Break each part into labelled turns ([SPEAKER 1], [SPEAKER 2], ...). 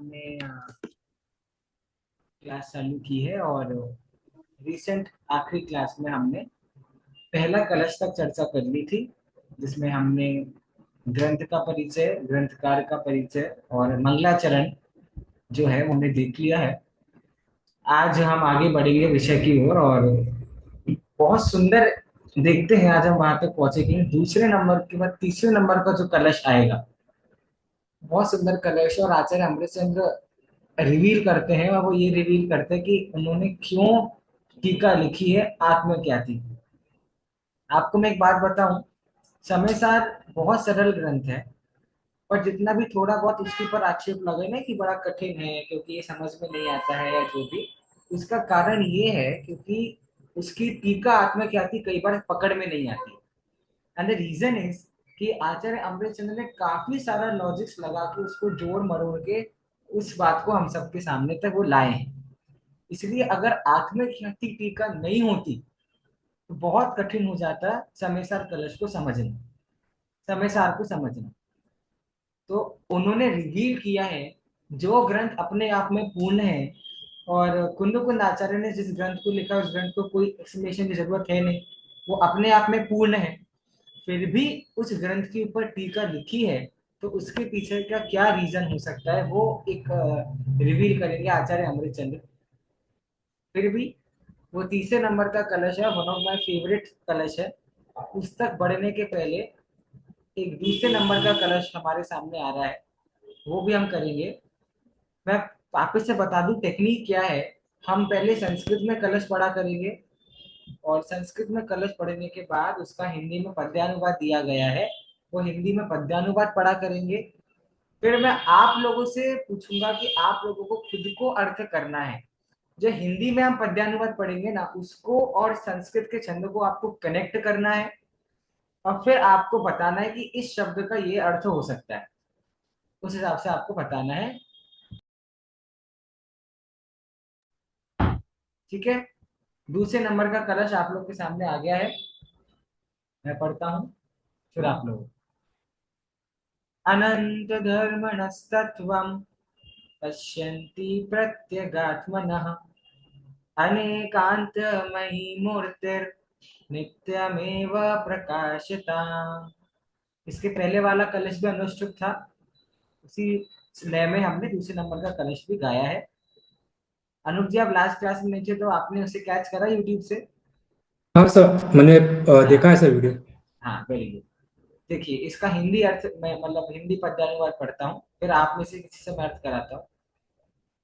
[SPEAKER 1] हमने क्लास चालू की है और रिसेंट आखिरी क्लास में हमने पहला कलश तक चर्चा कर ली थी, जिसमें हमने ग्रंथ का परिचय, ग्रंथकार का परिचय और मंगलाचरण जो है वो हमने देख लिया है। आज हम आगे बढ़ेंगे विषय की ओर और बहुत सुंदर देखते हैं आज हम वहां तक पहुंचेंगे। दूसरे नंबर के बाद तीसरे नंबर का जो कलश आएगा, बहुत सुंदर कलश, और आचार्य अमृतचंद्र रिवील करते हैं और वो ये रिवील करते हैं कि उन्होंने क्यों टीका लिखी है, आत्म क्या थी। आपको मैं एक बात बताऊं, समय सार बहुत सरल ग्रंथ है, पर जितना भी थोड़ा बहुत उसके ऊपर आक्षेप लगे ना कि बड़ा कठिन है क्योंकि ये समझ में नहीं आता है या जो भी, उसका कारण ये है क्योंकि उसकी टीका आत्म क्या थी कई बार पकड़ में नहीं आती। एंड द रीजन इज कि आचार्य अमृतचंद्र ने काफी सारा लॉजिक्स लगा के उसको जोड़ मरोड़ के उस बात को हम सबके सामने तक वो लाए हैं। इसलिए अगर आत्मख्याति टीका नहीं होती तो बहुत कठिन हो जाता समय सार कलश को समझना, समय सार को समझना। तो उन्होंने रिवील किया है जो ग्रंथ अपने आप में पूर्ण है, और कुंद कुंद आचार्य ने जिस ग्रंथ को लिखा उस ग्रंथ को कोई एक्सप्लेनेशन की जरूरत है नहीं, वो अपने आप में पूर्ण है। फिर भी उस ग्रंथ के ऊपर टीका लिखी है, तो उसके पीछे का क्या रीजन हो सकता है वो एक रिवील करेंगे आचार्य अमृतचंद्र। फिर भी वो तीसरे नंबर का कलश है, वन ऑफ माय फेवरेट कलश है। उस तक बढ़ने के पहले एक दूसरे नंबर का कलश हमारे सामने आ रहा है, वो भी हम करेंगे। मैं वापस से बता दूं टेक्निक क्या है। हम पहले संस्कृत में कलश पढ़ा करेंगे, और संस्कृत में कलश पढ़ने के बाद उसका हिंदी में पद्यानुवाद दिया गया है, वो हिंदी में पद्यानुवाद पढ़ा करेंगे। फिर मैं आप लोगों से पूछूंगा कि आप लोगों को खुद को अर्थ करना है। जो हिंदी में हम पद्यानुवाद पढ़ेंगे ना, उसको और संस्कृत के छंद को आपको कनेक्ट करना है, और फिर आपको बताना है कि इस शब्द का ये अर्थ हो सकता है। उस हिसाब से आपको बताना है। ठीक है, दूसरे नंबर का कलश आप लोग के सामने आ गया है, मैं पढ़ता हूँ फिर आप लोग। अनंत धर्मणस्तत्वं पश्यन्ति प्रत्यगात्मनः अनेकांतमयी मूर्तिर्नित्यमेव प्रकाशिता। इसके पहले वाला कलश भी अनुष्टुप था, उसी लय में हमने दूसरे नंबर का कलश भी गाया है। अनुप जी, आप लास्ट क्लास में नहीं थे तो आपने उसे कैच करा यूट्यूब से?
[SPEAKER 2] हाँ सर, मैंने देखा
[SPEAKER 1] हाँ।
[SPEAKER 2] है सर वीडियो।
[SPEAKER 1] हाँ, वेरी गुड। देखिए इसका हिंदी अर्थ मैं मतलब हिंदी पद्यानुवाद पढ़ता हूँ, फिर आप में से किसी से मैं अर्थ कराता हूँ।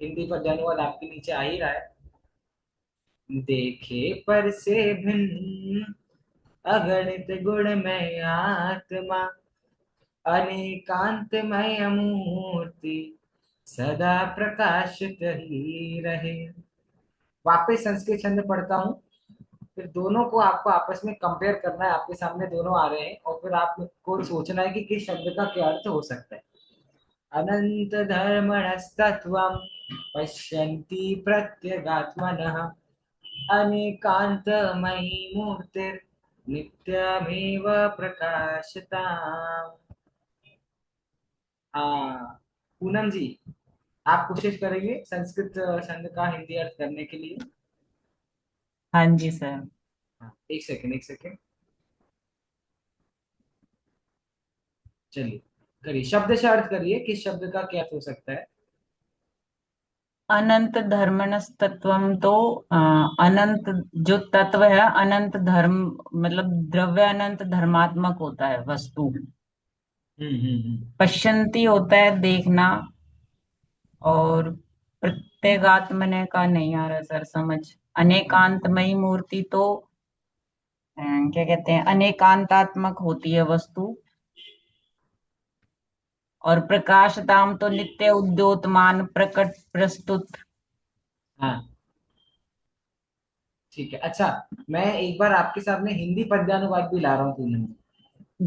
[SPEAKER 1] हिंदी पद्यानुवाद आपके नीचे आ ही रहा है। देखे पर से भिन्न अगणित गुणमय आत्मा अनेकांतमय मूर्ति सदा प्रकाशित ही रहे। वापस संस्कृत छंद पढ़ता हूँ, फिर दोनों को आपको आपस में कंपेयर करना है। आपके सामने दोनों आ रहे हैं और फिर आपको सोचना है कि किस शब्द का क्या अर्थ हो सकता है। अनंत धर्मणस्तत्वं पश्यन्ति प्रत्यगात्मनः अनेकांतमयी मूर्तिर्नित्यमेव प्रकाशता। हाँ, पूनम जी, आप कोशिश करेंगे संस्कृत छंद का हिंदी अर्थ करने के लिए?
[SPEAKER 3] हाँ जी सर।
[SPEAKER 1] हाँ, एक सेकंड एक सेकंड, चलिए करिए, शब्द से अर्थ करिए, किस शब्द का क्या अर्थ हो सकता है?
[SPEAKER 3] अनंत धर्मणस्तत्वम तो अनंत जो तत्व है, अनंत धर्म मतलब द्रव्य अनंत धर्मात्मक होता है वस्तु।
[SPEAKER 1] हम्म।
[SPEAKER 3] पश्यंती होता है देखना, और प्रत्येगात्मने का नहीं आ रहा सर समझ। अनेकांतमयी मूर्ति तो क्या कहते हैं, अनेकांतात्मक होती है वस्तु। और प्रकाशताम तो नित्य उद्योतमान प्रकट प्रस्तुत।
[SPEAKER 1] हाँ, ठीक है। अच्छा, मैं एक बार आपके सामने हिंदी पद्यानुवाद भी ला रहा हूँ पूनम जी।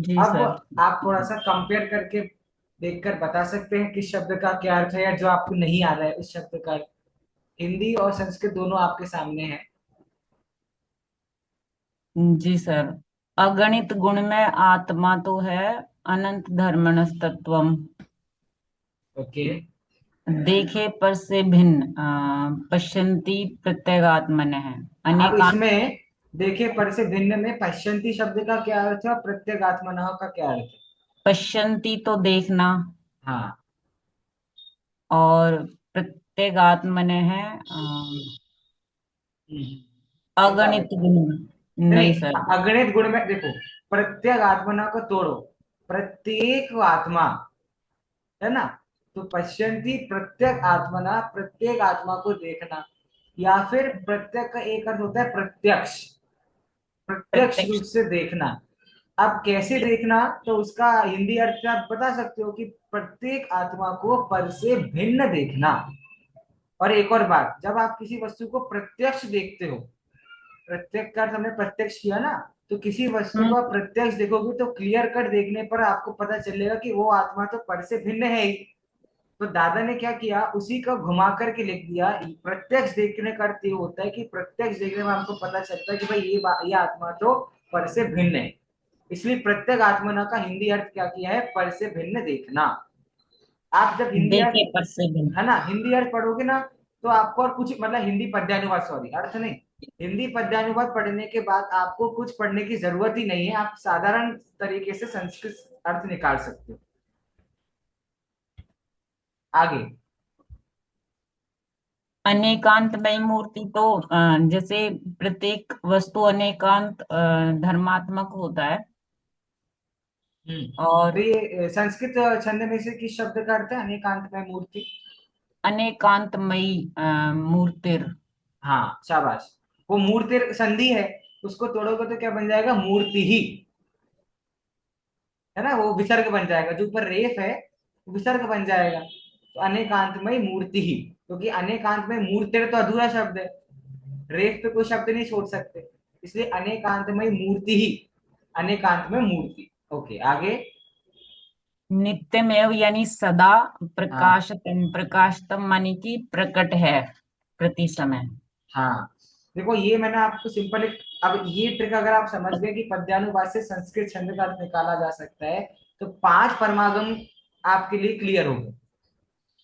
[SPEAKER 3] जी
[SPEAKER 1] अब
[SPEAKER 3] सर।
[SPEAKER 1] आप थोड़ा सा कंपेयर करके देखकर बता सकते हैं किस शब्द का क्या अर्थ है, या जो आपको नहीं आ रहा है उस शब्द का अर्थ। हिंदी और संस्कृत दोनों आपके सामने है।
[SPEAKER 3] जी सर। अगणित गुण में आत्मा तो है, अनंत धर्मणस तत्वम।
[SPEAKER 1] ओके,
[SPEAKER 3] देखे पर से भिन्न, पश्यन्ति प्रत्यगात्मन है।
[SPEAKER 1] अब
[SPEAKER 3] अनेकांत।
[SPEAKER 1] इसमें देखे पर से भिन्न में पश्यंती शब्द का क्या अर्थ है और प्रत्यगात्मना का क्या अर्थ है?
[SPEAKER 3] पश्यन्ति तो देखना,
[SPEAKER 1] हाँ।
[SPEAKER 3] और प्रत्यगात्मन है
[SPEAKER 1] कैसा
[SPEAKER 3] अगणित
[SPEAKER 1] लगता है?
[SPEAKER 3] गुण।
[SPEAKER 1] नहीं
[SPEAKER 3] नहीं
[SPEAKER 1] नहीं,
[SPEAKER 3] सर।
[SPEAKER 1] अगणित गुण में देखो, प्रत्येक आत्मना को तोड़ो, प्रत्येक आत्मा, है ना? तो पश्यंती प्रत्येक आत्मना, प्रत्येक आत्मा को देखना, या फिर प्रत्येक का एक अर्थ होता है प्रत्यक्ष, प्रत्यक्ष
[SPEAKER 3] प्रत्यक्ष।
[SPEAKER 1] रूप से देखना। अब कैसे देखना, तो उसका हिंदी अर्थ आप बता सकते हो कि प्रत्येक आत्मा को पर से भिन्न देखना। और एक और बात, जब आप किसी वस्तु को प्रत्यक्ष देखते हो, प्रत्यक्ष का हमने प्रत्यक्ष किया ना, तो किसी वस्तु
[SPEAKER 3] हम्म।
[SPEAKER 1] को आप प्रत्यक्ष देखोगे तो क्लियर कट देखने पर आपको पता चलेगा कि वो आत्मा तो पर से भिन्न है ही। तो दादा ने क्या किया, उसी को घुमा करके लिख दिया। प्रत्यक्ष देखने का अर्थ ये होता है कि प्रत्यक्ष देखने में हमको पता चलता है कि भाई ये आत्मा तो पर से भिन्न है। इसलिए प्रत्येक आत्मना का हिंदी अर्थ क्या किया है, पर से भिन्न देखना। आप जब हिंदी अर्थ,
[SPEAKER 3] देखे पर से भिन्न।
[SPEAKER 1] है ना, हिंदी अर्थ पढ़ोगे ना, तो आपको और कुछ मतलब हिंदी पद्यानुवाद, सॉरी अर्थ नहीं, हिंदी पद्यानुवाद पढ़ने के बाद आपको कुछ पढ़ने की जरूरत ही नहीं है, आप साधारण तरीके से संस्कृत अर्थ निकाल सकते हो। आगे।
[SPEAKER 3] अनेकांतमयी मूर्ति तो जैसे प्रत्येक वस्तु अनेकांत धर्मात्मक होता है।
[SPEAKER 1] तो
[SPEAKER 3] और
[SPEAKER 1] ये संस्कृत छंद में से किस शब्द का अर्थ है अनेकांत में मूर्ति?
[SPEAKER 3] अनेकांतमयी मूर्तिर।
[SPEAKER 1] हाँ शाबाश। वो मूर्ति संधि है, उसको तोड़ोगे तो क्या बन जाएगा, मूर्ति ही, है ना, वो विसर्ग बन जाएगा, जो ऊपर रेफ है वो विसर्ग बन जाएगा। तो अनेकांतमय मूर्ति ही, क्योंकि अनेकांत में मूर्ति तो अधूरा शब्द है, रेफ पे कोई शब्द नहीं छोड़ सकते, इसलिए अनेकांतमय मूर्ति ही, अनेकांत में मूर्ति। ओके आगे।
[SPEAKER 3] नित्यमेव यानी सदा,
[SPEAKER 1] हाँ
[SPEAKER 3] प्रकाशतम, प्रकाशतम मानी कि प्रकट है प्रति समय।
[SPEAKER 1] हाँ, देखो ये मैंने आपको सिंपल एक, अब ये ट्रिक अगर आप समझ गए कि पद्यानुवाद से संस्कृत छंद का अर्थ निकाला जा सकता है, तो 5 परमागम आपके लिए क्लियर हो गए।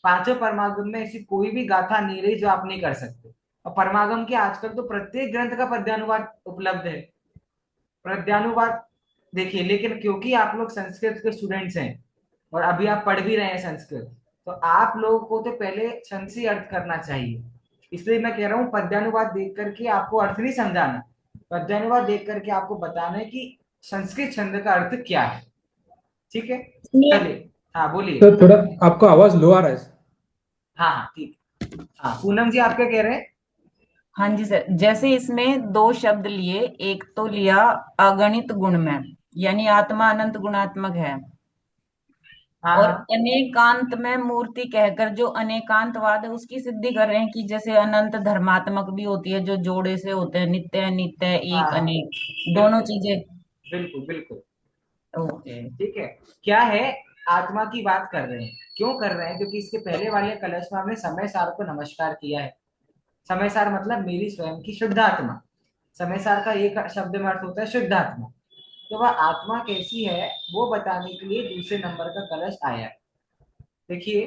[SPEAKER 1] 5 परमागम में ऐसी कोई भी गाथा नहीं रही जो आप नहीं कर सकते। और परमागम के आजकल तो प्रत्येक ग्रंथ का पद्यानुवाद उपलब्ध है, पद्यानुवाद। देखिए, लेकिन क्योंकि आप लोग संस्कृत के स्टूडेंट्स हैं और अभी आप पढ़ भी रहे हैं संस्कृत, तो आप लोगों को तो पहले छंद से अर्थ करना चाहिए। इसलिए मैं कह रहा हूँ पद्यानुवाद देख करके आपको अर्थ नहीं समझाना, पद्यानुवाद देख करके आपको बताना है कि संस्कृत छंद का अर्थ क्या है। ठीक है,
[SPEAKER 3] इसलिए।
[SPEAKER 1] चलिए। हाँ बोलिए।
[SPEAKER 2] तो थोड़ा आपका आवाज लो आ रहा है।
[SPEAKER 1] हाँ हाँ ठीक। हाँ पूनम जी, आप क्या कह रहे हैं?
[SPEAKER 3] हाँ जी सर, जैसे इसमें दो शब्द लिए, एक तो लिया अगणित गुण में, यानी आत्मा अनंत गुणात्मक है।
[SPEAKER 1] हाँ
[SPEAKER 3] और
[SPEAKER 1] हाँ
[SPEAKER 3] अनेकांत में मूर्ति कहकर जो अनेकांतवाद है उसकी सिद्धि कर रहे हैं कि जैसे अनंत धर्मात्मक भी होती है, जो जोड़े से होते हैं, नित्य अनित्य,
[SPEAKER 1] हाँ
[SPEAKER 3] एक
[SPEAKER 1] हाँ,
[SPEAKER 3] अनेक, दोनों
[SPEAKER 1] बिल्कुल
[SPEAKER 3] चीजें।
[SPEAKER 1] बिल्कुल बिल्कुल।
[SPEAKER 3] ओके।
[SPEAKER 1] ठीक है, क्या है, आत्मा की बात कर रहे हैं, क्यों कर रहे हैं, क्योंकि इसके पहले वाले कलश में हमने समय सार को नमस्कार किया है। समय सार मतलब मेरी स्वयं की शुद्ध आत्मा। समय सार का एक शब्द में अर्थ होता है शुद्ध आत्मा। तो वह आत्मा कैसी है वो बताने के लिए दूसरे नंबर का कलश आया है। देखिए,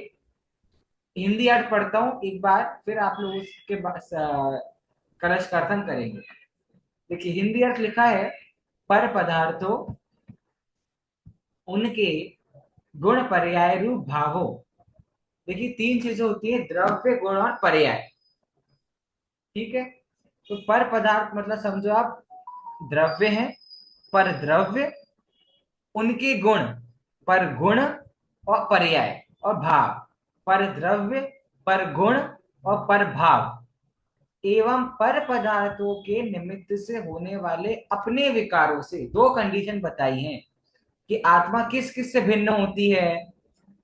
[SPEAKER 1] हिंदी अर्थ पढ़ता हूँ एक बार, फिर आप लोग उसके कलश का अर्थन करेंगे। देखिए हिंदी अर्थ लिखा है, पर पदार्थों उनके गुण पर्याय रूप भावों। देखिए 3 चीजें होती है, द्रव्य गुण और पर्याय। ठीक है, तो पर पदार्थ मतलब समझो आप द्रव्य है, पर द्रव्य, उनके गुण, पर गुण और पर्याय और भाव, पर द्रव्य, पर गुण और पर भाव, एवं पर पदार्थों के निमित्त से होने वाले अपने विकारों से। 2 कंडीशन बताई हैं कि आत्मा किस किस से भिन्न होती है।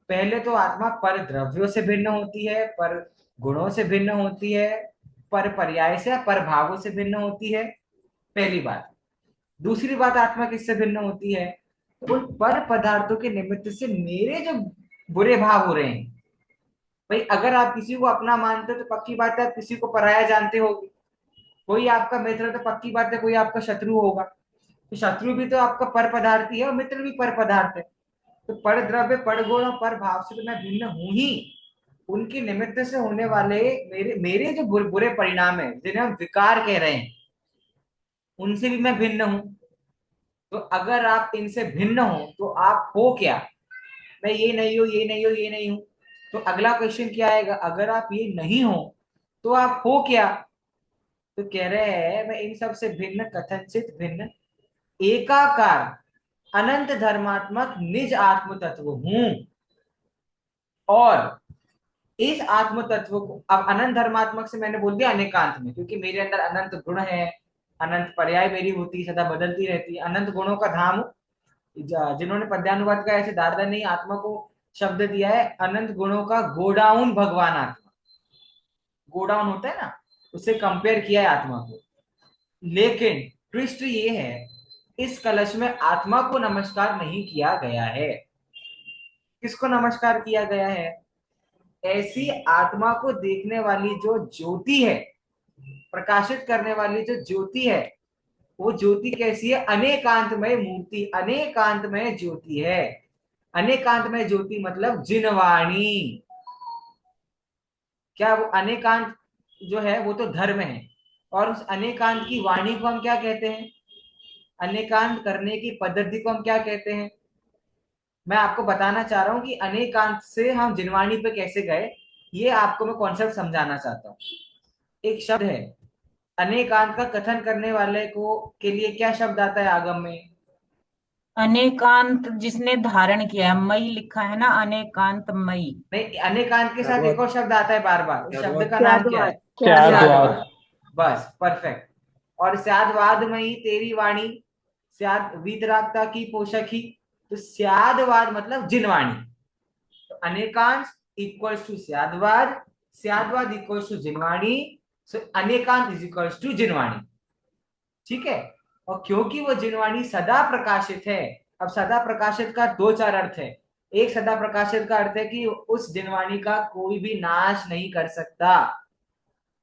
[SPEAKER 1] पहले तो आत्मा पर द्रव्यों से भिन्न होती है, पर गुणों से भिन्न होती है, पर पर्याय से पर भावों से भिन्न होती है, पहली बात। दूसरी बात, आत्मा किससे भिन्न होती है, तो उन पर पदार्थों के निमित्त से मेरे जो बुरे भाव हो रहे हैं। भाई अगर आप किसी को अपना मानते हो तो पक्की बात है आप किसी को पराया जानते होगे। कोई आपका मित्र है तो पक्की बात है कोई आपका शत्रु होगा। तो शत्रु भी तो आपका पर पदार्थ ही है और मित्र भी पर पदार्थ है। तो पर द्रव्य, पर गुण और पर भाव से तो मैं भिन्न हूं ही। उनके निमित्त से होने वाले मेरे मेरे जो बुरे परिणाम है, जिन्हें हम विकार कह रहे हैं, उनसे भी मैं भिन्न हूं। तो अगर आप इनसे भिन्न हो तो आप हो क्या? मैं ये नहीं हूं, ये नहीं हूं, ये नहीं हूं। तो अगला क्वेश्चन क्या आएगा? अगर आप ये नहीं हो तो आप हो क्या? तो कह रहे हैं मैं इन सब से भिन्न, कथनचित भिन्न, एकाकार अनंत धर्मात्मक निज आत्म तत्व हूं। और इस आत्म तत्व को, अब अनंत धर्मात्मक से मैंने बोल दिया अनेकांत में, क्योंकि मेरे अंदर अनंत गुण है, अनंत पर्याय मेरी होती है, सदा बदलती रहती है, अनंत गुणों का धाम हूं। जिन्होंने पद्यानुवाद का ऐसे दार्दनिक आत्मा को शब्द दिया है, अनंत गुणों का गोडाउन भगवान आत्मा। गोडाउन होता है ना, उससे कंपेयर किया है आत्मा को। लेकिन ट्विस्ट ये है, इस कलश में आत्मा को नमस्कार नहीं किया गया है। किसको नमस्कार किया गया है? ऐसी आत्मा को देखने वाली जो ज्योति है, प्रकाशित करने वाली जो ज्योति है, वो ज्योति कैसी है? अनेकांतमय मूर्ति, अनेकांतमय ज्योति है। अनेकांतमय ज्योति मतलब जिनवाणी। क्या वो अनेकांत जो है वो तो धर्म है, और उस अनेकांत की वाणी को हम क्या कहते हैं? अनेकांत करने की पद्धति को हम क्या कहते हैं? मैं आपको बताना चाह रहा हूं कि अनेकांत से हम जिनवाणी पे कैसे गए, ये आपको मैं कॉन्सेप्ट समझाना चाहता हूँ। एक शब्द है, अनेकांत का कथन करने वाले को के लिए क्या शब्द आता है आगम में?
[SPEAKER 3] अनेकांत जिसने धारण किया है, मई लिखा है ना, अनेकांत मई।
[SPEAKER 1] नहीं, अनेकांत के साथ एक
[SPEAKER 2] त्यागवाद।
[SPEAKER 1] और शब्द आता है बार बार, उस शब्द का नाम क्या है?
[SPEAKER 4] त्यागवाद।
[SPEAKER 2] त्यागवाद।
[SPEAKER 1] स्यादवाद। बस परफेक्ट। और स्यादवाद में ही तेरी वाणी, स्याद वीतरागता की पोषक ही। तो स्यादवाद मतलब जिनवाणी। तो अनेकांश इक्वल्स टू स्यादवाद, स्यादवाद इक्वल्स टू जिनवाणी, सो अनेकांत इज इक्वल्स टू जिनवाणी। ठीक है। और क्योंकि वो जिनवाणी सदा प्रकाशित है, अब सदा प्रकाशित का दो चार अर्थ है। एक सदा प्रकाशित का अर्थ है कि उस जिनवाणी का कोई भी नाश नहीं कर सकता,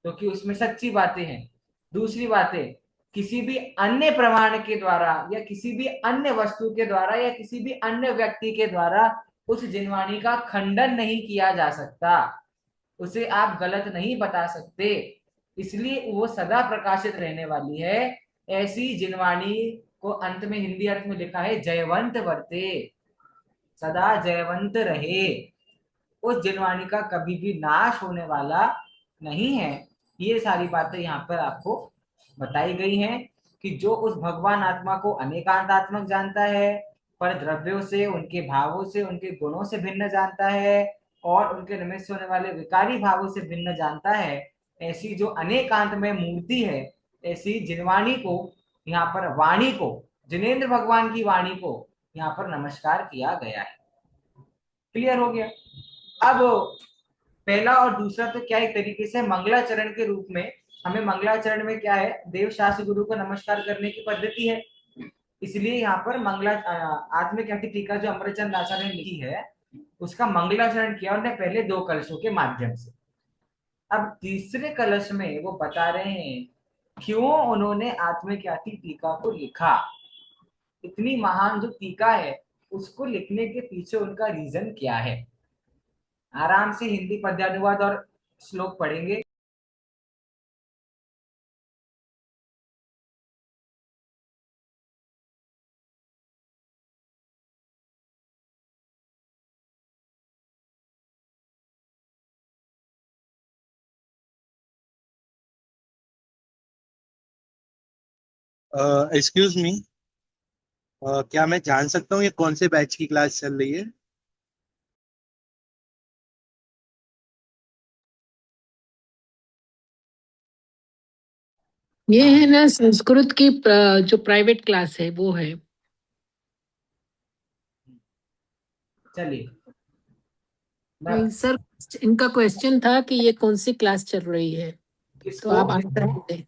[SPEAKER 1] क्योंकि उसमें सच्ची बातें हैं। दूसरी बातें, किसी भी अन्य प्रमाण के द्वारा या किसी भी अन्य वस्तु के द्वारा या किसी भी अन्य व्यक्ति के द्वारा उस जिनवाणी का खंडन नहीं किया जा सकता, उसे आप गलत नहीं बता सकते। इसलिए वो सदा प्रकाशित रहने वाली है। ऐसी जिनवाणी को अंत में हिंदी अर्थ में लिखा है जयवंत वर्ते, सदा जयवंत रहे। उस जिनवाणी का कभी भी नाश होने वाला नहीं है। ये सारी बातें यहाँ पर आपको बताई गई हैं कि जो उस भगवान आत्मा को अनेकांतात्मक जानता है, पर द्रव्यों से, उनके भावों से, उनके गुणों से भिन्न जानता है, और उनके निमित्त से होने वाले विकारी भावों से भिन्न जानता है, ऐसी जो अनेकांत में मूर्ति है, ऐसी जिनवाणी को, यहाँ पर वाणी को, जिनेन्द्र भगवान की वाणी को यहाँ पर नमस्कार किया गया है। क्लियर हो गया? अब पहला और दूसरा तो क्या एक तरीके से मंगलाचरण के रूप में, हमें मंगलाचरण में क्या है, देव शास्त्र गुरु को नमस्कार करने की पद्धति है। इसलिए यहाँ पर मंगला आत्मिक हटि टीका जो अमरचंद आचार्य ने लिखी है, उसका मंगलाचरण किया उन्होंने पहले दो कलशों के माध्यम से। अब तीसरे कलश में वो बता रहे हैं क्यों उन्होंने आत्मिक हटि टीका को लिखा। इतनी महान जो टीका है, उसको लिखने के पीछे उनका रीजन क्या है। आराम से हिंदी पद्यानुवाद और श्लोक पढ़ेंगे।
[SPEAKER 4] एक्सक्यूज मी, क्या मैं जान सकता हूँ ये कौन से बैच की क्लास चल रही है?
[SPEAKER 5] ये है ना संस्कृत की जो प्राइवेट क्लास है वो है।
[SPEAKER 1] चलिए
[SPEAKER 5] नहीं सर, इनका क्वेश्चन था कि ये कौन सी क्लास चल रही है, तो
[SPEAKER 1] किसको?
[SPEAKER 5] आप आंसर दें।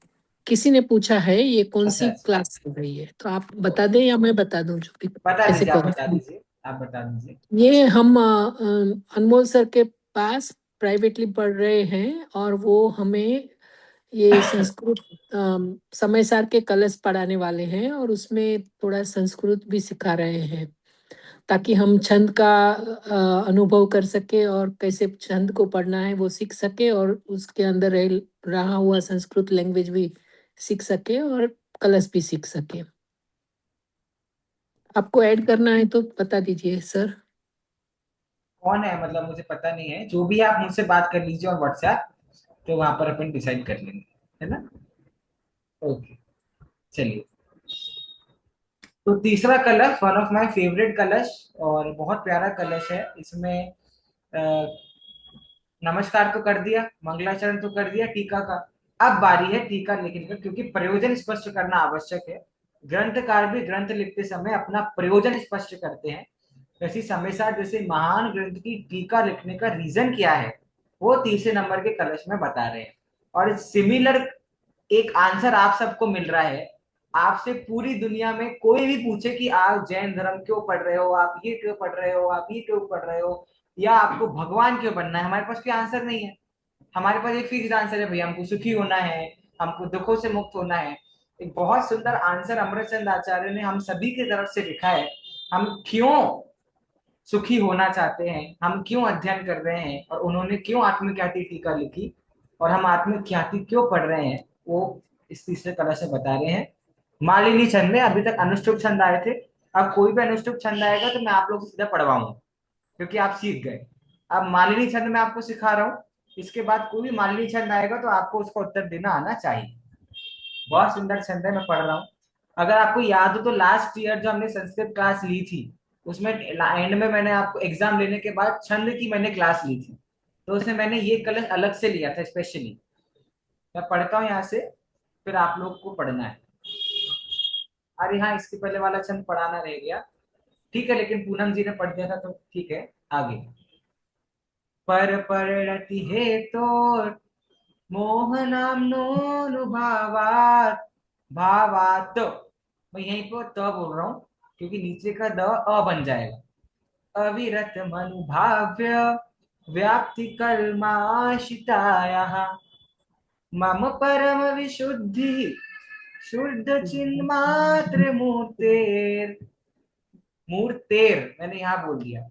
[SPEAKER 5] किसी ने पूछा है ये कौन
[SPEAKER 1] अच्छा
[SPEAKER 5] सी
[SPEAKER 1] अच्छा,
[SPEAKER 5] क्लास चल रही है, तो आप बता दें या मैं बता दूं, जो भी
[SPEAKER 1] बता
[SPEAKER 5] कैसे
[SPEAKER 1] दीजिए, आप
[SPEAKER 5] कौन
[SPEAKER 1] बता
[SPEAKER 5] सी।
[SPEAKER 1] दीजिए, आप बता दीजिए।
[SPEAKER 5] ये हम अनमोल सर के पास प्राइवेटली पढ़ रहे हैं, और वो हमें ये संस्कृत समय सार के कलश पढ़ाने वाले हैं, और उसमें थोड़ा संस्कृत भी सिखा रहे हैं, ताकि हम छंद का अनुभव कर सके और कैसे छंद को पढ़ना है वो सीख सके और उसके अंदर रहा हुआ संस्कृत लैंग्वेज भी सीख सके और कलश भी सीख सके। आपको ऐड करना है तो बता दीजिए सर।
[SPEAKER 1] कौन है, मतलब मुझे पता नहीं है, जो भी है, आप मुझसे बात कर लीजिए और व्हाट्सएप, तो वहां पर अपन डिसाइड कर लेंगे, है ना। ओके, चलिए। तो तीसरा कलश वन ऑफ माय फेवरेट कलश, और बहुत प्यारा कलश है। इसमें नमस्कार तो कर दिया, मंगलाचरण तो कर दिया, टीका का। अब बारी है टीका लिखने का, क्योंकि प्रयोजन स्पष्ट करना आवश्यक है। ग्रंथकार भी ग्रंथ लिखते समय अपना प्रयोजन स्पष्ट करते हैं। वैसे समय साथ जैसे महान ग्रंथ की टीका लिखने का रीजन क्या है, वो तीसरे नंबर के कलश में बता रहे हैं। और सिमिलर एक आंसर आप सबको मिल रहा है। आपसे पूरी दुनिया में कोई भी पूछे कि आप जैन धर्म क्यों पढ़ रहे हो, आप ये क्यों पढ़ रहे हो, आप ये क्यों पढ़ रहे हो, या आपको भगवान क्यों बनना है, हमारे पास कोई आंसर नहीं है। हमारे पास एक फिक्स आंसर है, भैया हमको सुखी होना है, हमको दुखों से मुक्त होना है। एक बहुत सुंदर आंसर अमरचंद आचार्य ने हम सभी की तरफ से लिखा है। हम क्यों सुखी होना चाहते हैं, हम क्यों अध्ययन कर रहे हैं, और उन्होंने क्यों आत्मख्याति टीका लिखी, और हम आत्मख्याति क्यों पढ़ रहे हैं, वो इस तीसरे कला से बता रहे हैं। मालिनी छंद में अभी तक अनुष्टुप छंद आए थे। अब कोई भी अनुष्टुप छंद आएगा तो मैं आप लोग से सीधा पढ़वाऊंगा, क्योंकि आप सीख गए। अब मालिनी छंद मैं आपको सिखा रहा हूँ। इसके बाद कोई भी मालिनी छंद आएगा तो आपको उसका उत्तर देना आना चाहिए। बहुत सुंदर छंद है, मैं पढ़ रहा हूँ। अगर आपको याद हो तो लास्ट ईयर जो हमने संस्कृत क्लास ली थी, उसमें एंड में मैंने आपको एग्जाम लेने के बाद छंद की मैंने क्लास ली थी, तो उसमें मैंने ये कलश अलग से लिया था स्पेशली। मैं पढ़ता हूँ यहाँ से, फिर आप लोग को पढ़ना है। अरे हाँ, इसके पहले वाला छंद पढ़ाना रह गया। ठीक है, लेकिन पूनम जी ने पढ़ दिया था तो ठीक है। आगे। पर परिणति हेतोर मोहनाम्नोनुभावात् भावात्। मैं यहीं पर त बोल रहा हूँ, क्योंकि नीचे का द अ बन जाएगा। अविरत मनुभाव्य व्याप्ति कल्माशितायाः मम परम विशुद्धि शुद्ध चिन्मात्र मूर्तेर। मूर्तेर मैंने यहाँ बोल दिया,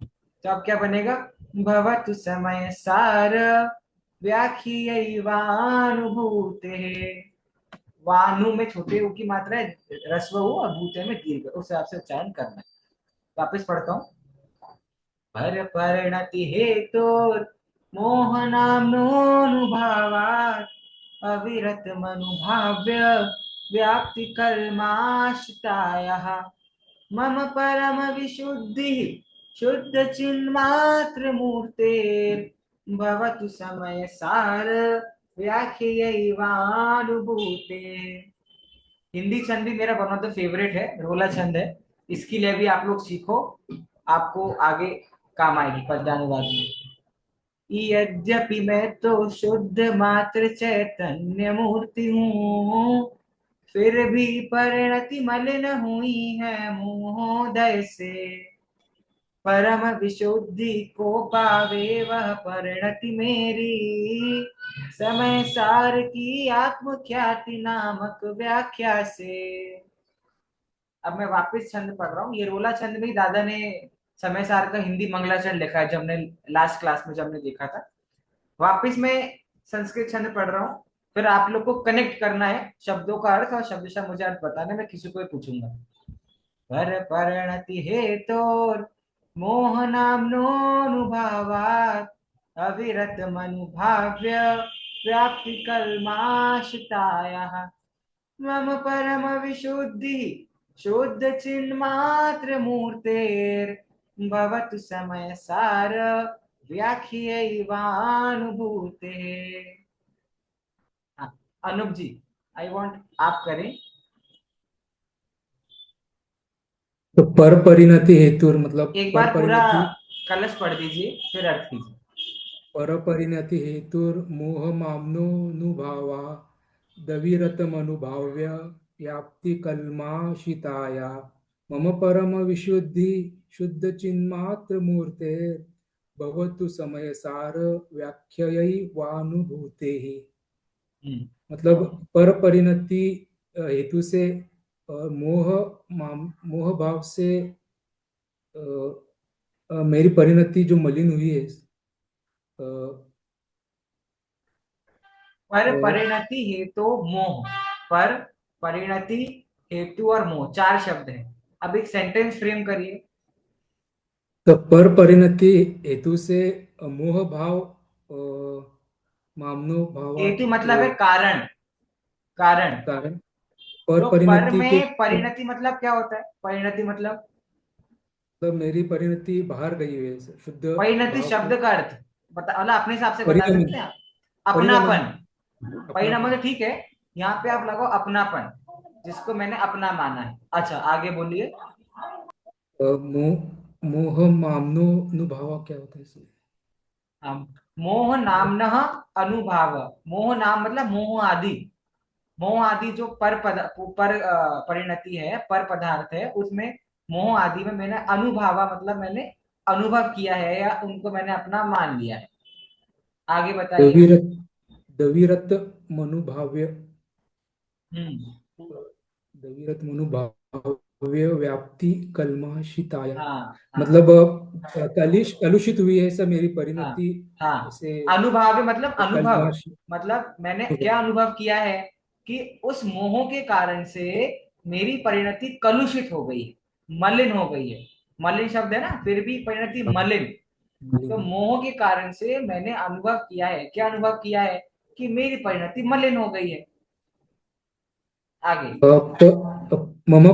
[SPEAKER 1] तो अब क्या बनेगा? भवतु समय सार व्याख्यैवानुभूते। वानु में छोटे ऊ की मात्रा है, रस्व हो, और भूते में दीर्घ, उस हिसाब से उच्चारण करना है। वापस पढ़ता हूँ। पर परिणति हेतुर मोहनाम्नोनुभावात् अविरत मनुभाव्य व्याप्ति कल्माश्रितायाः मम परम विशुद्धि शुद्ध चिन्मात्र मूर्तेर भवतु समय सार व्याख्यैवानुभूते। हिंदी छंद भी मेरा वन ऑफ द फेवरेट है, रोला छंद है। इसकी लिए भी आप लोग सीखो, आपको आगे काम आएगी पद्यानुवाद में। यद्यपि मैं तो शुद्ध मात्र चैतन्य मूर्ति हूँ, फिर भी परिणति मलिन हुई है मोहोदय से। परम विशुद्धि को पावे वह परिणति मेरी, समय सार की आत्मख्याति नामक व्याख्या से। अब मैं वापस छंद पढ़ रहा हूँ। ये रोला छंद में ही दादा ने समय सार का हिंदी मंगलाचरण लिखा है, जब हमने लास्ट क्लास में जब हमने देखा था। वापस मैं संस्कृत छंद पढ़ रहा हूँ, फिर आप लोग को कनेक्ट करना है शब्दों का अर्थ, और शब्दशः मुझे अर्थ बताना है, मैं किसी को भी पूछूंगा। पर परिणति हेतोर मोहनाम्नोनुभावात् अविरत मनुभाव्य व्याप्ति कल्माश्रितायाः मम परम विशुद्धि शुद्ध चिन्मात्र मूर्तेर भवतु समय सार व्याख्यैवानुभूते। हाँ, अनूप जी, आई वांट आप करें।
[SPEAKER 2] तो पर परिणति हेतु मतलब
[SPEAKER 1] एक
[SPEAKER 2] पर
[SPEAKER 1] बार पूरा
[SPEAKER 2] परिणति
[SPEAKER 1] कलश पढ़ दीजिए, फिर अर्थ कीजिए।
[SPEAKER 2] पर परिणति हेतुर मोह मामनोनुभावा दविरतमनुभाव्य व्याप्ति कल्माशिताया मम परम विशुद्धि शुद्ध चिन्मात्र मूर्ते भवतु समय सार व्याख्यैवानुभूते ही। मतलब पर परिणति हेतु से मोह भाव से मेरी परिणति जो मलिन हुई है, अ,
[SPEAKER 1] पर
[SPEAKER 2] और
[SPEAKER 1] परिणति हेतु मोह, पर परिणति हेतु और मोह, चार शब्द हैं। अब एक सेंटेंस फ्रेम करिए।
[SPEAKER 2] तो पर परिणति हेतु से मोह भाव, मामनो भावात
[SPEAKER 1] हेतु मतलब है कारण, कारण।
[SPEAKER 2] कारण, पर
[SPEAKER 1] तो पर
[SPEAKER 2] परिणति के
[SPEAKER 1] में परिणति मतलब क्या होता है? परिणति मतलब,
[SPEAKER 2] मतलब मेरी परिणति बाहर गई हुई है, शुद्ध
[SPEAKER 1] परिणति
[SPEAKER 2] भाव
[SPEAKER 1] शब्द
[SPEAKER 2] को
[SPEAKER 1] का अर्थ बता, मतलब अपने हिसाब से बता
[SPEAKER 2] परिणमन,
[SPEAKER 1] सकते हैं आप।
[SPEAKER 2] परिणमन,
[SPEAKER 1] अपनापन, परिणाम
[SPEAKER 2] अपनापन।
[SPEAKER 1] तो ठीक है, यहाँ पे आप लगाओ अपनापन, जिसको मैंने अपना माना है। अच्छा आगे बोलिए।
[SPEAKER 2] मोह, मोह मामनो अनुभाव क्या होता है इसमें?
[SPEAKER 1] हम मोह नामनः अनुभाव, मोह नाम मतलब मोह आदि, मोह आदि जो परिणति है, पर पदार्थ है, उसमें मोह आदि में मैंने अनुभावा मतलब मैंने अनुभव किया है या उनको मैंने अपना मान लिया है। आगे बताइए।
[SPEAKER 2] दविरत, दविरत मनुभाव्य,
[SPEAKER 1] हम्म।
[SPEAKER 2] दविरत मनुभाव्य व्याप्ति कलमाशिताय,
[SPEAKER 1] हाँ हाँ
[SPEAKER 2] मतलब कलुषित हुई है सब मेरी
[SPEAKER 1] हाँ
[SPEAKER 2] परिणति
[SPEAKER 1] हाँ।
[SPEAKER 2] से,
[SPEAKER 1] अनुभाव मतलब अनुभव,
[SPEAKER 2] कलमाश।
[SPEAKER 1] मतलब मैंने क्या अनुभव किया है कि उस मोह के कारण से मेरी परिणति कलुषित हो गई है, मलिन हो गई है। मलिन शब्द है ना, फिर भी परिणति मलिन। तो मोह के कारण से मैंने अनुभव किया है, क्या अनुभव किया है कि मेरी परिणति मलिन हो गई है। आगे।
[SPEAKER 2] मम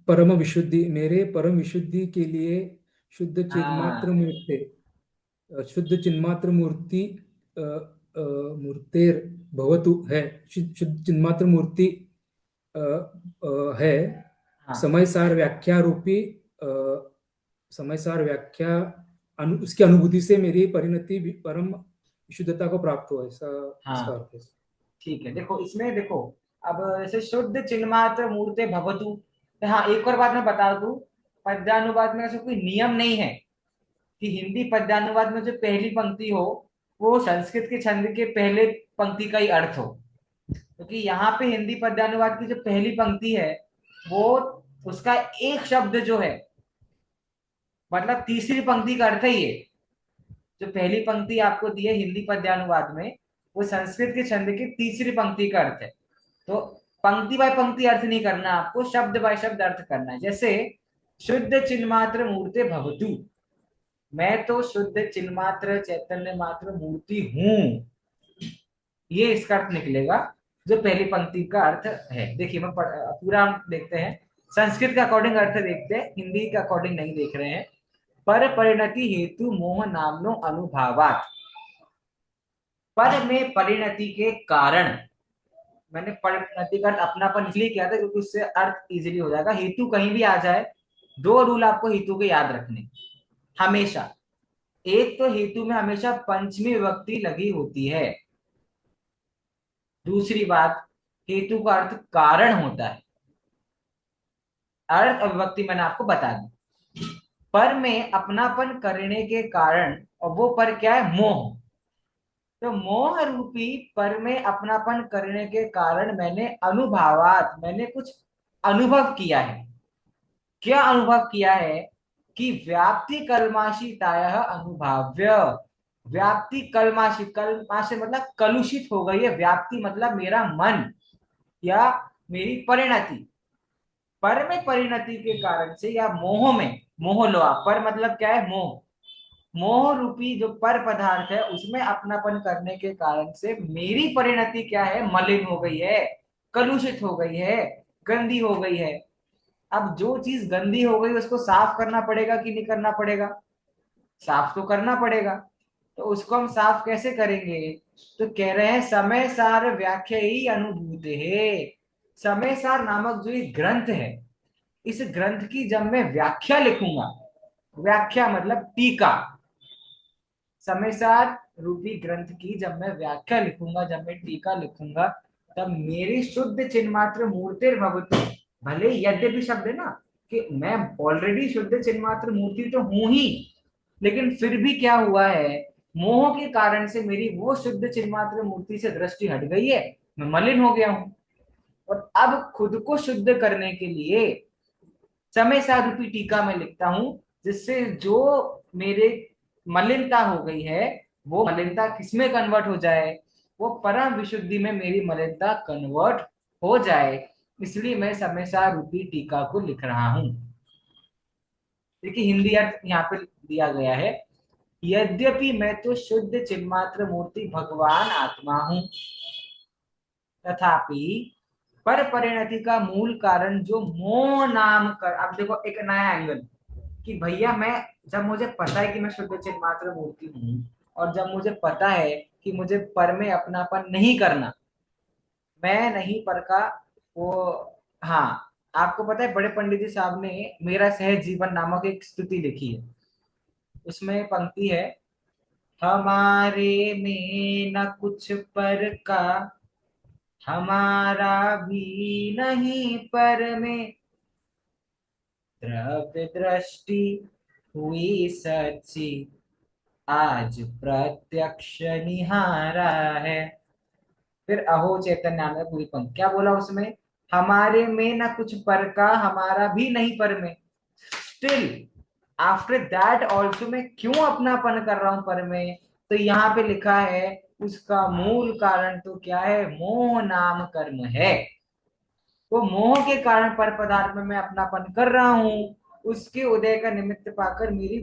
[SPEAKER 2] परम विशुद्धि, मेरे परम विशुद्धि के लिए शुद्ध चिन्मात्र
[SPEAKER 1] हाँ
[SPEAKER 2] मूर्ति, शुद्ध चिन्मात्र मूर्ति, मूर्तेर भवतु है, शुद्ध चिन्मात्र मूर्ति है,
[SPEAKER 1] हाँ
[SPEAKER 2] समय सार व्याख्या रूपी, समय सार व्याख्या उसकी अनुभूति से मेरी परिणति परम विशुद्धता को प्राप्त हो, ऐसा इसका
[SPEAKER 1] हाँ।
[SPEAKER 2] अर्थ है।
[SPEAKER 1] ठीक है, देखो इसमें देखो, अब जैसे शुद्ध चिन्मात्र मूर्ते भवतु, तो हाँ एक और बात मैं बता दूं, पद्यानुवाद में ऐसा कोई नियम नहीं है कि हिंदी पद्यानुवाद में जो पहली पंक्ति हो वो संस्कृत के छंद के पहले पंक्ति का ही अर्थ हो। क्योंकि यहाँ पे हिंदी पद्यानुवाद की जो पहली पंक्ति है वो, उसका एक शब्द जो है, मतलब तीसरी पंक्ति का अर्थ है ये। जो पहली पंक्ति आपको दी है हिंदी पद्यानुवाद में, वो संस्कृत के छंद की तीसरी पंक्ति का अर्थ है। तो पंक्ति बाय पंक्ति अर्थ नहीं करना, आपको शब्द बाय शब्द अर्थ करना है। जैसे शुद्ध चिन्मात्र मूर्ते भवतु, मैं तो शुद्ध चिन्मात्र चैतन्य मात्र मूर्ति हूं, ये इसका अर्थ निकलेगा जो पहली पंक्ति का अर्थ है। देखिए मैं पूरा हम देखते हैं, संस्कृत का अकॉर्डिंग अर्थ देखते हैं, हिंदी का अकॉर्डिंग नहीं देख रहे हैं। पर परिणति हेतु मोह नामनो अनुभावात, पर में परिणति के कारण, मैंने परिणति का अर्थ अपनापन इसलिए किया था क्योंकि उससे अर्थ इजीली हो जाएगा। हेतु कहीं भी आ जाए, दो रूल आपको हेतु के याद रखने हमेशा। एक तो हेतु में हमेशा पंचमी विभक्ति लगी होती है। दूसरी बात, हेतु का अर्थ कारण होता है। अर्थ और विभक्ति मैंने आपको बता दी। पर में अपनापन करने के कारण, और वो पर क्या है? मोह। तो मोह रूपी पर में अपनापन करने के कारण मैंने अनुभवात, मैंने कुछ अनुभव किया है। क्या अनुभव किया है कि व्याप्ति कल्माशिताय अनुभाव्य, व्याप्ति कल्माशी, कल्माश मतलब कलुषित हो गई है, व्याप्ति मतलब मेरा मन या मेरी परिणति, पर में परिणति के कारण से या मोह में, मोह लो आप, पर मतलब क्या है? मोह। मोह रूपी जो पर पदार्थ है उसमें अपनापन करने के कारण से मेरी परिणति क्या है? मलिन हो गई है, कलुषित हो गई है, गंदी हो गई है। अब जो चीज गंदी हो गई उसको साफ करना पड़ेगा कि नहीं करना पड़ेगा? साफ तो करना पड़ेगा। तो उसको हम साफ कैसे करेंगे? तो कह रहे हैं समय सार व्याख्या ही अनुभूत है। समय सार नामक जो ये ग्रंथ है, इस ग्रंथ की जब मैं व्याख्या लिखूंगा, व्याख्या मतलब टीका, समयसार रूपी ग्रंथ की जब मैं व्याख्या लिखूंगा, जब मैं टीका लिखूंगा, तब मेरी शुद्ध चिन्मात्र मूर्तिर भवतु, भले यद्यपि शब्द है ना कि मैं ऑलरेडी शुद्ध चिन्मात्र मूर्ति तो हूं ही, लेकिन फिर भी क्या हुआ है? मोह के कारण से मेरी वो शुद्ध चिन्मात्र मूर्ति से दृष्टि हट गई है, मैं मलिन हो गया हूं। और अब खुद को शुद्ध करने के लिए समय सार रूपी टीका में लिखता हूं, जिससे जो मेरे मलिनता हो गई है, वो मलिनता किसमें कन्वर्ट हो जाए, वो परम विशुद्धि में मेरी मलिनता कन्वर्ट हो जाए, इसलिए मैं समय सार रूपी टीका को लिख रहा हूं। देखिए हिंदी अर्थ यहाँ पे दिया गया है, यद्यपि मैं तो शुद्ध चिन्मात्र मूर्ति भगवान आत्मा हूं, तथापि पर परिणति का मूल कारण जो मोह नाम कर, अब देखो एक नया एंगल कि भैया मैं, जब मुझे पता है कि मैं शुद्ध चिन्मात्र मूर्ति हूँ, और जब मुझे पता है कि मुझे पर में अपनापन नहीं करना, मैं नहीं पर का वो, हाँ, आपको पता है बड़े पंडित जी साहब ने मेरा सहज जीवन नामक एक स्तुति लिखी है, उसमें पंक्ति है, हमारे में न कुछ पर का, हमारा भी नहीं पर में, द्रव्य दृष्टि हुई सच्ची, आज प्रत्यक्ष निहारा है। फिर अहो चैतन्य में पूरी पंक्ति क्या बोला उसमें, हमारे में ना कुछ पर का, हमारा भी नहीं पर में, स्टिल आफ्टर दैट ऑल्सो मैं क्यों अपनापन कर रहा हूं पर में, तो यहाँ पे लिखा है उसका मूल कारण तो क्या है, मोह नाम कर्म है। वो मोह के कारण पर पदार्थ में मैं अपनापन कर रहा हूं, उसके उदय का निमित्त पाकर मेरी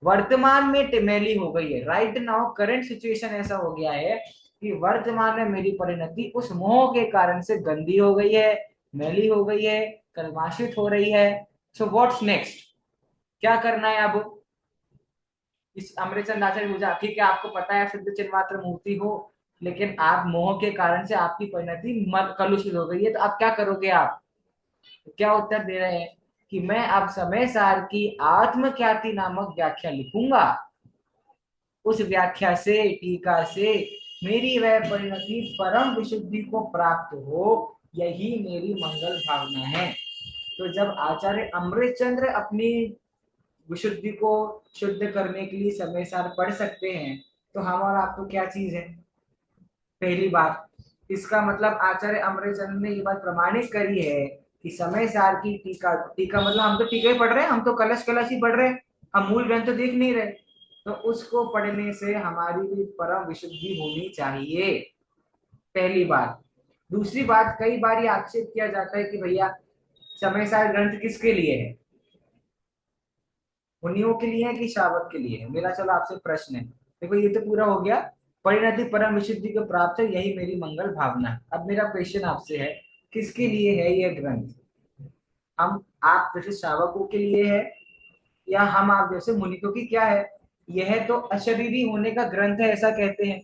[SPEAKER 1] वर्तमान में टिमेली हो गई है। राइट नाउ करंट सिचुएशन ऐसा हो गया है कि वर्तमान में मेरी परिणति उस मोह के कारण से गंदी हो गई है, मैली हो गई है, कलमाशित हो रही है। सो व्हाट्स नेक्स्ट, क्या करना है अब। इस अमृतचंद आचार्य पूछा, ठीक है आपको पता है शुद्ध चिन्मात्र मूर्ति हो, लेकिन आप मोह के कारण से आपकी परिणति कलुषित हो गई है, तो आप क्या करोगे। आप क्या उत्तर दे रहे हैं कि मैं अब समय सार की आत्मख्याति नामक व्याख्या लिखूंगा, उस व्याख्या से, टीका से मेरी वह परिणति परम विशुद्धि को प्राप्त हो, यही मेरी मंगल भावना है। तो जब आचार्य अमृतचंद्र अपनी विशुद्धि को शुद्ध करने के लिए समय सार पढ़ सकते हैं, तो हम और आपको क्या चीज है। पहली बात, इसका मतलब आचार्य अमृतचंद्र ने ये बात प्रमाणित करी है कि समय सार की टीका, टीका मतलब हम तो टीका ही पढ़ रहे हैं, हम तो कलश कलश ही पढ़ रहे हैं, हम मूल ग्रंथ तो देख नहीं रहे, तो उसको पढ़ने से हमारी भी परम विशुद्धि होनी चाहिए, पहली बात। दूसरी बात, कई बार ये आक्षेप किया जाता है कि भैया समय सार ग्रंथ किसके लिए है, मुनियों के लिए है कि श्रावक के लिए है। मेरा चलो आपसे प्रश्न है, देखो ये तो पूरा हो गया, परिणति परम विशुद्धि को प्राप्त है, यही मेरी मंगल भावना है। अब मेरा क्वेश्चन आपसे है, किसके लिए है यह ग्रंथ, हम आप जैसे श्रावकों के लिए है, या हम आप जैसे मुनि, क्योंकि क्या है, यह तो अशरीरी होने का ग्रंथ है ऐसा कहते हैं,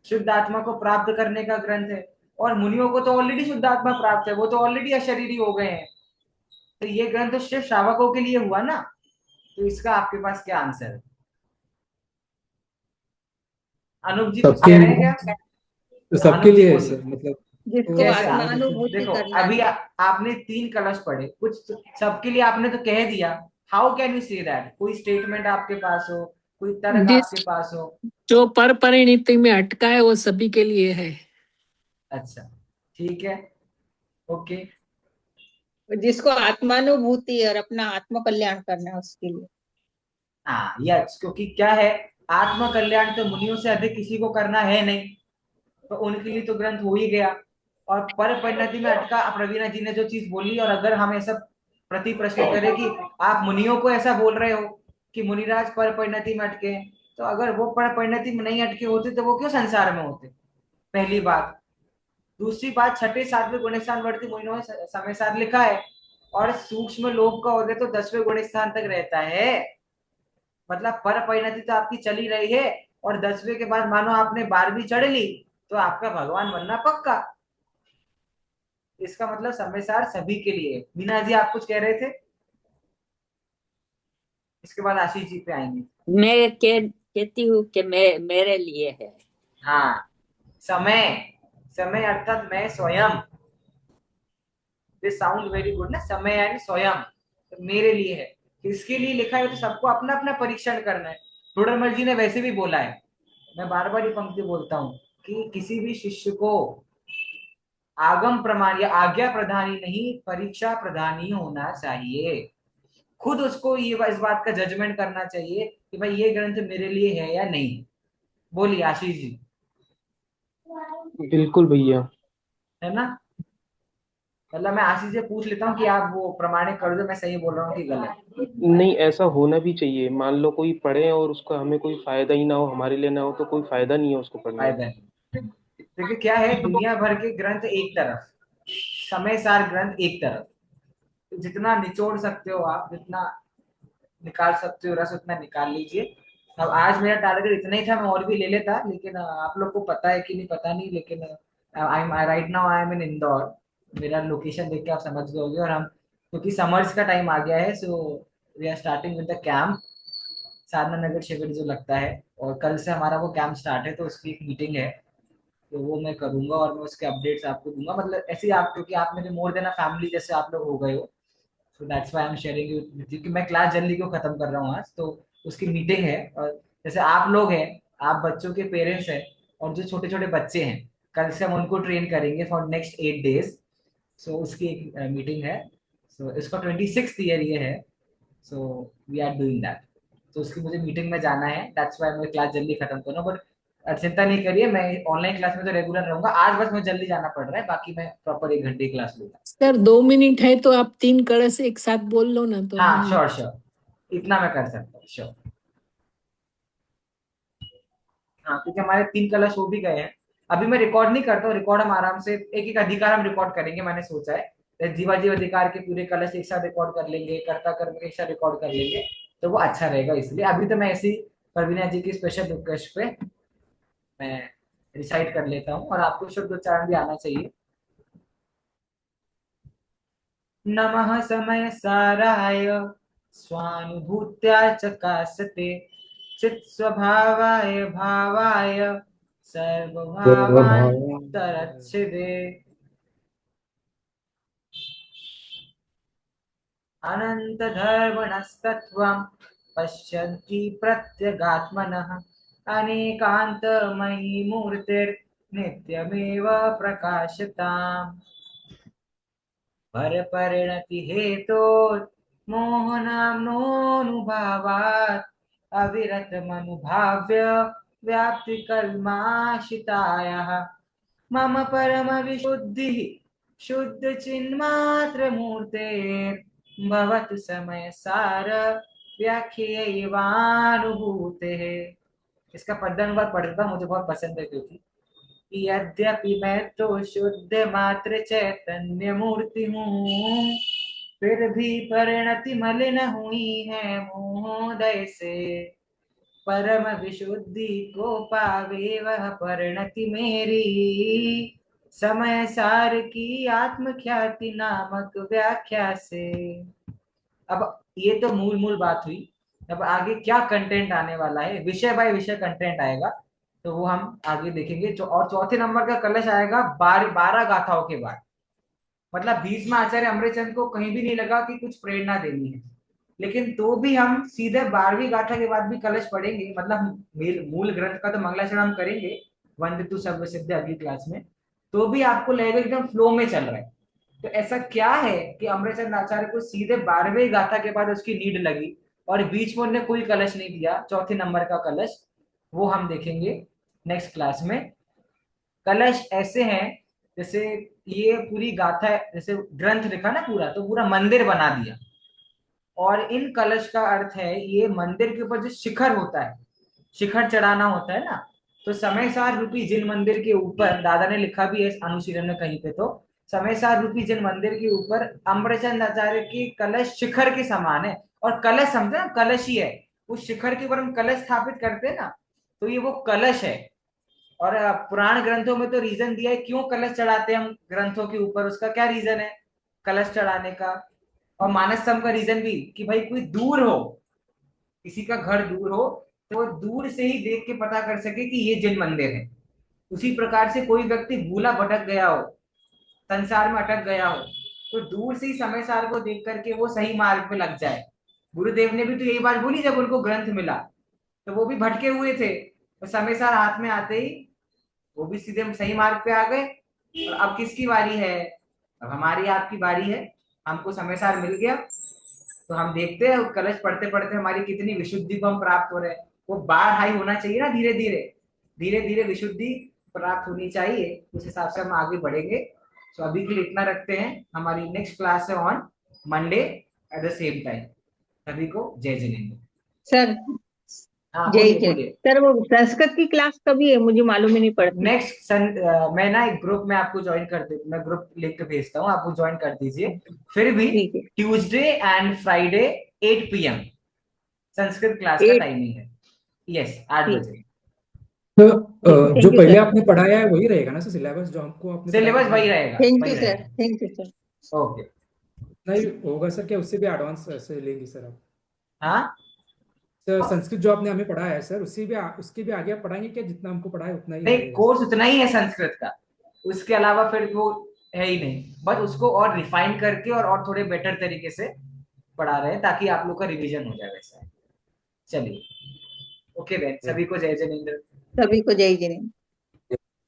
[SPEAKER 1] शुद्ध आत्मा को प्राप्त करने का ग्रंथ है, और मुनियों को तो ऑलरेडी शुद्ध आत्मा प्राप्त है, वो तो ऑलरेडी अशरीरी हो गए हैं, तो ये ग्रंथ तो सिर्फ श्रावकों के लिए हुआ ना। तो इसका आपके पास क्या आंसर है। अनूप जी कुछ कह रहे हैं क्या।
[SPEAKER 2] तो सबके
[SPEAKER 1] अनूप जी
[SPEAKER 2] लिए है
[SPEAKER 1] बोलिए।
[SPEAKER 2] सर, मतलब
[SPEAKER 6] जिसको
[SPEAKER 1] कैसे
[SPEAKER 6] आत्मानुभूति
[SPEAKER 1] देखो
[SPEAKER 6] करना
[SPEAKER 1] अभी
[SPEAKER 6] है।
[SPEAKER 1] आपने 3 कलश पढ़े, कुछ सबके लिए आपने तो कह दिया, how can you say that, कोई स्टेटमेंट आपके पास हो, कोई तर्क
[SPEAKER 5] जिस
[SPEAKER 1] आपके पास हो।
[SPEAKER 5] जो पर परिणति में अटका है वो सभी के लिए है।
[SPEAKER 1] अच्छा ठीक है, ओके।
[SPEAKER 6] जिसको आत्मानुभूति और अपना आत्म कल्याण करना है उसके लिए।
[SPEAKER 1] हाँ यस, क्योंकि क्या है, आत्म कल्याण तो मुनियों से अधिक किसी को करना है नहीं, तो उनके लिए तो ग्रंथ हो ही गया। और पर परिणति में अटका, प्रवीणा जी ने जो चीज बोली, और अगर हम ऐसा प्रति प्रश्न करें कि आप मुनियों को ऐसा बोल रहे हो कि मुनिराज पर परिणति में अटके, तो अगर वो पर परिणति में नहीं अटके होते तो वो क्यों संसार में होते, पहली बात। दूसरी बात, छठे सातवें गुणस्थान वर्ती मुनियों ने समय सार लिखा है, और सूक्ष्म लोक का उदय तो 10वें गुणस्थान तक रहता है, मतलब पर परिणति तो आपकी चली रही है, और 10वें के बाद मानो आपने 12वीं चढ़ ली तो आपका भगवान बनना पक्का। इसका मतलब समय सार सभी के लिए। मीना जी आप कुछ कह रहे थे, इसके बाद आशीष जी पे आएंगे।
[SPEAKER 7] मैं कहती हूँ कि मेरे लिए है।
[SPEAKER 1] हाँ, समय, समय अर्थात मैं स्वयं, दिस साउंड वेरी गुड ना, समय यानी स्वयं, तो मेरे लिए है, किसके लिए लिखा है, तो सबको अपना अपना परीक्षण करना है। टोडरमल जी ने वैसे भी बोला है, मैं बार बार ये पंक्ति बोलता हूँ कि किसी भी शिष्य को आगम प्रमाण या आज्ञा प्रधानी नहीं, परीक्षा प्रधानी होना चाहिए। खुद उसको ये इस बात का जजमेंट करना चाहिए कि भाई ये ग्रंथ मेरे लिए है या नहीं। बोलिए आशीष जी।
[SPEAKER 8] बिल्कुल भैया।
[SPEAKER 1] है ना? मतलब मैं आशीष से पूछ लेता हूँ कि आप वो प्रमाणित कर दो मैं सही बोल रहा हूँ कि गलत।
[SPEAKER 8] नहीं, ऐसा होना भी चाहिए। मान लो कोई पढ़े और उसका हमें कोई फायदा ही ना हो, हमारे लिए ना हो, तो कोई फायदा नहीं है उसको पढ़ने
[SPEAKER 1] फायदा है। देखिए क्या है, दुनिया भर के ग्रंथ एक तरफ, समय सार ग्रंथ एक तरफ, तो जितना निचोड़ सकते हो आप, जितना निकाल सकते हो रस उतना निकाल लीजिए। अब आज मेरा टारगेट इतना ही था, मैं और भी ले लेता, लेकिन आप लोग को पता है कि नहीं पता नहीं, लेकिन I am right now I am in Indore. मेरा लोकेशन देख के आप समझ गए होंगे। और हम क्योंकि समर्स का टाइम आ गया है, so we are starting with the camp, Sadhana Nagar शिविर जो लगता है, और कल से हमारा वो कैंप स्टार्ट है, तो उसकी एक मीटिंग है, तो वो मैं करूंगा और मैं उसके अपडेट्स आपको दूंगा। मतलब ऐसे ही आप, क्योंकि आप मेरे मोर देन अ फैमिली जैसे आप लोग हो गए हो, so that's why I am sharing you with you कि मैं क्लास जल्दी क्यों खत्म कर रहा हूँ आज। तो उसकी मीटिंग है, और जैसे आप लोग हैं, आप बच्चों के पेरेंट्स हैं, और जो छोटे छोटे बच्चे हैं, कल से हम उनको ट्रेन करेंगे फॉर नेक्स्ट 8 days। सो उसकी एक मीटिंग है। सो इसका 26th ईयर ये है। So we are doing that. तो उसकी मुझे मीटिंग में जाना है, दैट्स व्हाई मैं क्लास जल्दी खत्म कर रहा हूँ। बट चिंता नहीं करिए, मैं ऑनलाइन क्लास में तो रेगुलर रहूंगा। आज बस मुझे जल्दी जाना पड़ रहा है, बाकी मैं प्रॉपर 1 घंटे क्लास लूंगा।
[SPEAKER 5] सर 2 मिनट है तो आप 3 कलश एक साथ बोल लो ना, तो
[SPEAKER 1] हाँ
[SPEAKER 5] हम
[SPEAKER 1] श्योर श्योर, इतना मैं कर सकता हूँ श्योर। हाँ, क्योंकि हमारे 3 कलश हो भी गए हैं। अभी मैं रिकॉर्ड नहीं करता हूँ, रिकॉर्ड हम आराम से एक एक अधिकार हम रिकॉर्ड करेंगे, मैंने सोचा है जीवा जीव अधिकार के पूरे कलश एक साथ रिकॉर्ड कर लेंगे, कर्ता कर्म के एक साथ रिकॉर्ड कर लेंगे, तो वो अच्छा रहेगा। इसलिए अभी तो मैं ऐसी प्रवीणा जी की स्पेशल रिक्वेस्ट पे मैं रिसाइट कर लेता हूँ, और आपको शुद्ध उच्चारण भी आना चाहिए। नमः समय साराय स्वानुभूत्या चकासते चित स्वभावाय भावाय सर्वभावान्तरच्छिदे अनंत धर्मणस्तत्त्वं पश्यन्ति प्रत्यगात्मनः अनेकान्तमयी मूर्तिर्नित्यमेव प्रकाशताम् परपरिणति हेतो मोहनाम्नोऽनुभावात् अविरतमनुभाव्य व्याप्तिकल्माशितायाः मम परमविशुद्धिः शुद्धचिन्मात्रमूर्ते भवतु समय सार व्याख्यैवानुभूतेः। इसका पद्यानुवाद पढ़ता मुझे बहुत पसंद है, क्योंकि यद्यपि मैं तो शुद्ध मात्र चैतन्य मूर्ति हूँ, फिर भी परिणति मलिन हुई है मोहोदय से। परम विशुद्धि को पावे वह परिणति मेरी, समय सार की आत्मख्याति नामक व्याख्या से। अब ये तो मूल मूल बात हुई। अब आगे क्या कंटेंट आने वाला है, विषय बाय विषय कंटेंट आएगा, तो वो हम आगे देखेंगे। और चौथे नंबर का कलश आएगा 12 गाथाओं के बाद। मतलब बीच में आचार्य अमृतचंद को कहीं भी नहीं लगा कि कुछ प्रेरणा देनी है, लेकिन तो भी हम सीधे 12वीं गाथा के बाद भी कलश पढ़ेंगे। मतलब मूल ग्रंथ का तो मंगलाचरण हम करेंगे, वंदे तू सर्व सिद्ध अगली क्लास में, तो भी आपको लगेगा एकदम फ्लो में चल रहा है। तो ऐसा क्या है कि अमृतचंद आचार्य को सीधे 12वीं गाथा के बाद उसकी नीड लगी, और बीच में उन्होंने कोई कलश नहीं दिया, चौथे नंबर का कलश, वो हम देखेंगे नेक्स्ट क्लास में। कलश ऐसे हैं, जैसे ये पूरी गाथा है, जैसे ग्रंथ लिखा ना पूरा, तो पूरा मंदिर बना दिया। और इन कलश का अर्थ है, ये मंदिर के ऊपर जो शिखर होता है, शिखर चढ़ाना होता है ना, तो समय सार रूपी जिन मंदिर के ऊपर, दादा ने लिखा भी है अनुशीलन में कहीं पे, तो समय सार रूपी जिन मंदिर के ऊपर अमृतचंद आचार्य की कलश शिखर के समान है। और कलश समझे ना, कलश ही है, उस शिखर के ऊपर हम कलश स्थापित करते हैं ना, तो ये वो कलश है। और पुराण ग्रंथों में तो रीजन दिया है क्यों कलश चढ़ाते हैं हम ग्रंथों के ऊपर, उसका क्या रीजन है कलश चढ़ाने का। और मानस सम का रीजन भी, कि भाई कोई दूर हो, किसी का घर दूर हो, तो वो दूर से ही देख के पता कर सके कि ये जिन मंदिर है। उसी प्रकार से कोई व्यक्ति भूला भटक गया हो, संसार में अटक गया हो, तो दूर से ही समय सार को देख करके वो सही मार्ग पे लग जाए। गुरुदेव ने भी तो यही बात बोली जब उनको ग्रंथ मिला, तो वो भी भटके हुए थे, तो समय सार हाथ में आते ही वो भी सीधे सही मार्ग पे आ गए। और अब किसकी बारी है, अब हमारी आपकी बारी है, हमको समय सार मिल गया, तो हम देखते हैं कलश पढ़ते पढ़ते हमारी कितनी विशुद्धि को हम प्राप्त हो रहे हैं। वो बार हाई होना चाहिए ना, धीरे धीरे धीरे विशुद्धि प्राप्त होनी चाहिए, उस हिसाब से हम आगे बढ़ेंगे। तो अभी के लिए इतना रखते हैं। हमारी नेक्स्ट क्लास है on Monday at the same time. सभी को जय जिनेंद्र।
[SPEAKER 6] सर
[SPEAKER 1] हाँ
[SPEAKER 6] जय
[SPEAKER 1] बोलिए
[SPEAKER 6] जय।
[SPEAKER 1] बोलिए।
[SPEAKER 6] सर वो संस्कृत की क्लास कभी है, मुझे मालूम ही नहीं पड़ती।
[SPEAKER 1] नेक्स्ट मैं ना एक ग्रुप में आपको ज्वाइन कर दे, मैं ग्रुप लिंक भेजता हूँ, आपको ज्वाइन कर दीजिए। फिर भी
[SPEAKER 6] ठीक है।
[SPEAKER 1] Tuesday and Friday 8 PM Sanskrit class का
[SPEAKER 6] 8
[SPEAKER 1] टाइमिंग है। यस 8
[SPEAKER 6] ठीक
[SPEAKER 1] बजे।
[SPEAKER 2] तो
[SPEAKER 6] Thank
[SPEAKER 2] जो
[SPEAKER 6] you,
[SPEAKER 2] पहले
[SPEAKER 6] sir.
[SPEAKER 2] आपने पढ़ाया है वही रहेगा ना सर, सिलेबस जो हमको आपने
[SPEAKER 1] सिलेबस
[SPEAKER 2] पढ़ाया
[SPEAKER 1] वही
[SPEAKER 2] है?
[SPEAKER 1] रहेगा,
[SPEAKER 6] थैंक
[SPEAKER 1] वही
[SPEAKER 6] यू सर,
[SPEAKER 1] रहेगा।
[SPEAKER 6] Thank you sir.
[SPEAKER 1] ओके।
[SPEAKER 2] नहीं होगा सर, क्या उससे भी एडवांस से लेंगे सर आप?
[SPEAKER 1] हाँ
[SPEAKER 2] सर संस्कृत जो आपने हमें पढ़ाया है सर, उसके भी आगे आप पढ़ाएंगे क्या? जितना हमको पढ़ा है उतना ही
[SPEAKER 1] नहीं,
[SPEAKER 2] रहेगा
[SPEAKER 1] कोर्स
[SPEAKER 2] सर?
[SPEAKER 1] उतना ही है संस्कृत का, उसके अलावा फिर वो है ही नहीं, बस उसको और रिफाइन करके और थोड़े बेटर तरीके से पढ़ा रहे हैं ताकि आप लोग का रिवीजन हो जाए वैसा। चलिए ओके बहन, सभी को जय जिनेंद्र।
[SPEAKER 6] सभी को जय जिनेंद्र।